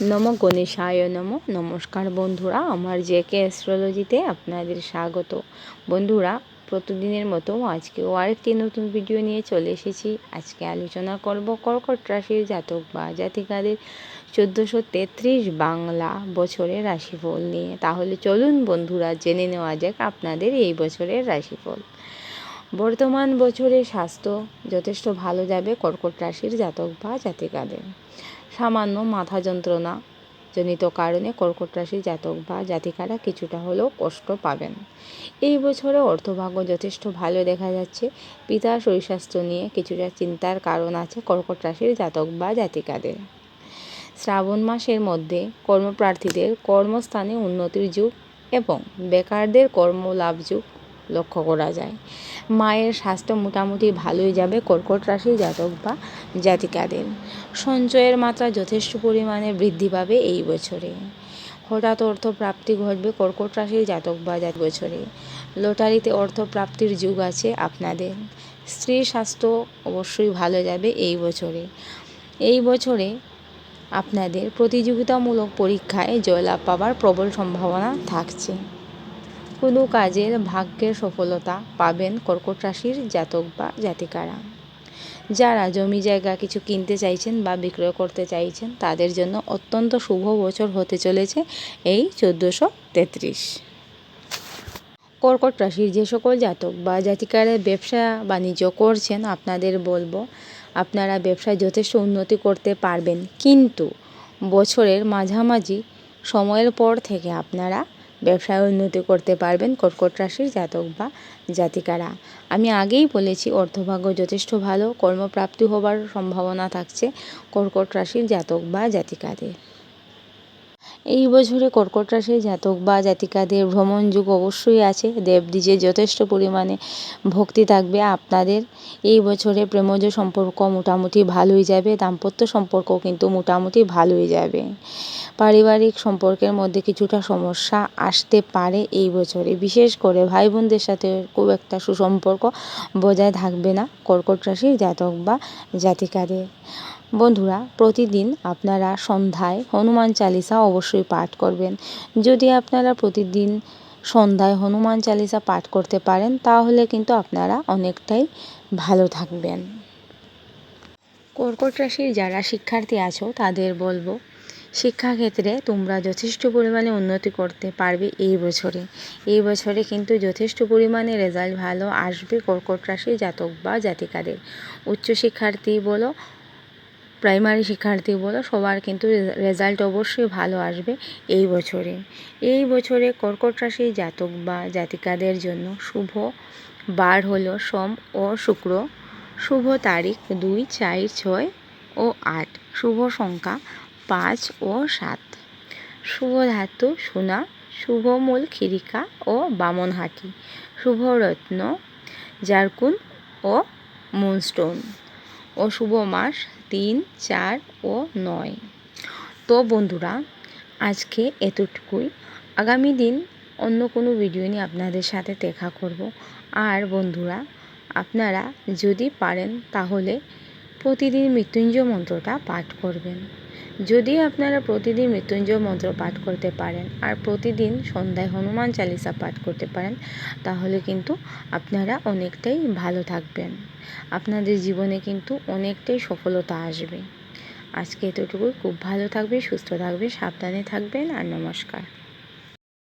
নমো গণেশায় নমো। নমস্কার বন্ধুরা, আমার জেকে অ্যাস্ট্রোলজিতে আপনাদের স্বাগত। বন্ধুরা, প্রতিদিনের মতো আজকেও আরেকটি নতুন ভিডিও নিয়ে চলে এসেছি। আজকে আলোচনা করব কর্কট রাশির জাতক বা জাতিকাদের 1433 বাংলা বছরের রাশিফল নিয়ে। তাহলে চলুন বন্ধুরা, জেনে নেওয়া যাক আপনাদের এই বছরের রাশিফল। বর্তমান বছরে স্বাস্থ্য যথেষ্ট ভালো যাবে কর্কট রাশির জাতক বা জাতিকাদের। সামান্য মাথা যন্ত্রণা জনিত কারণে কর্কট রাশির জাতক বা জাতিকারা কিছুটা হলেও কষ্ট পাবেন। এই বছরে অর্থভাগ্য যথেষ্ট ভালো দেখা যাচ্ছে। পিতার শরীর স্বাস্থ্য নিয়ে কিছুটা চিন্তার কারণ আছে কর্কট রাশির জাতক বা জাতিকাদের। শ্রাবণ মাসের মধ্যে কর্মপ্রার্থীদের কর্মস্থানে উন্নতির যুগ এবং বেকারদের কর্মলাভ যুগ লক্ষ্য করা যায়। মায়ের স্বাস্থ্য মোটামুটি ভালোই যাবে কর্কট রাশির জাতক বা জাতিকাদের। সঞ্চয়ের মাত্রা যথেষ্ট পরিমাণে বৃদ্ধি পাবে এই বছরে। হঠাৎ অর্থ প্রাপ্তি ঘটবে কর্কট রাশির জাতক বা জাতক বছরে। লটারিতে অর্থ প্রাপ্তির যুগ আছে আপনাদের। স্ত্রীর স্বাস্থ্য অবশ্যই ভালো যাবে এই বছরে। এই বছরে আপনাদের প্রতিযোগিতামূলক পরীক্ষায় জয়লাভ পাবার প্রবল সম্ভাবনা থাকছে। কোনো কাজের ভাগ্যের সফলতা পাবেন কর্কট রাশির জাতক বা জাতিকারা। যারা জমি জায়গা কিছু কিনতে চাইছেন বা বিক্রয় করতে চাইছেন তাদের জন্য অত্যন্ত শুভ বছর হতে চলেছে এই 1433। কর্কট রাশির যে সকল জাতক বা জাতিকারা ব্যবসা বাণিজ্য করছেন আপনাদের বলবো, আপনারা ব্যবসায় যথেষ্ট উন্নতি করতে পারবেন, কিন্তু বছরের মাঝামাঝি সময়ের পর থেকে আপনারা ব্যবসায় উন্নতি করতে পারবেন কর্কট রাশির জাতক বা জাতিকারা। আমি আগেই বলেছি অর্থভাগ্য যথেষ্ট ভালো, কর্মপ্রাপ্তি হবার সম্ভাবনা থাকছে কর্কট রাশির জাতক বা জাতিকাদের। এই বছরে কর্কট রাশির জাতক বা জাতিকাদের ভ্রমণ যুগ অবশ্যই আছে। দেবদ্বীজের যথেষ্ট পরিমাণে ভক্তি থাকবে আপনাদের। এই বছরে প্রেমজ সম্পর্ক মোটামুটি ভালোই যাবে, দাম্পত্য সম্পর্ক কিন্তু মোটামুটি ভালোই যাবে। পারিবারিক সম্পর্কের মধ্যে কিছুটা সমস্যা আসতে পারে এই বছরে, বিশেষ করে ভাই বোনদের সাথে খুব একটা সুসম্পর্ক বজায় থাকবে না কর্কট রাশির জাতক বা জাতিকাদের। বন্ধুরা, প্রতিদিন আপনারা সন্ধ্যায় হনুমান চালিসা অবশ্যই পাঠ করবেন। যদি আপনারা প্রতিদিন সন্ধ্যায় হনুমান চালিসা পাঠ করতে পারেন তাহলে কিন্তু আপনারা অনেকটাই ভালো থাকবেন। কর্কট রাশির যারা শিক্ষার্থী আছো তাদের বলবো, শিক্ষাক্ষেত্রে তোমরা যথেষ্ট পরিমাণে উন্নতি করতে পারবে এই বছরে। এই বছরে কিন্তু যথেষ্ট পরিমাণে রেজাল্ট ভালো আসবে কর্কট রাশির জাতক বা জাতিকাদের। উচ্চশিক্ষার্থী বলো, প্রাইমারি শিক্ষার্থী বলো, সবার কিন্তু রেজাল্ট অবশ্যই ভালো আসবে এই বছরে। এই বছরে কর্কট রাশির জাতক বা জাতিকাদের জন্য শুভ বার হলো সোম ও শুক্র। শুভ তারিখ 2, 4, 6 ও 8। শুভ সংখ্যা 5 ও 7। শুভ ধাতু সোনা। শুভ মূল খিরিকা ও বামনহাটি। শুভ রত্ন জারকুন ও মুনস্টোন। ও শুভ মাস 3, 4 ও 9। তো বন্ধুরা, আজকে এতটুকুই। আগামী দিন অন্য কোনো ভিডিও নিয়ে আপনাদের সাথে দেখা করব। আর বন্ধুরা, আপনারা যদি পারেন তাহলে প্রতিদিন মৃত্যুঞ্জয় মন্ত্রটা পাঠ করবেন। যদি আপনারা প্রতিদিন মৃত্যুঞ্জয় মন্ত্র পাঠ করতে পারেন আর প্রতিদিন সন্ধ্যায় হনুমান চালিসা পাঠ করতে পারেন তাহলে কিন্তু আপনারা অনেকটাই ভালো থাকবেন। আপনাদের জীবনে কিন্তু অনেকটাই সফলতা আসবে। আজকে এতটুকুই। খুব ভালো থাকবে, সুস্থ থাকবে, সাবধানে থাকবেন আর নমস্কার।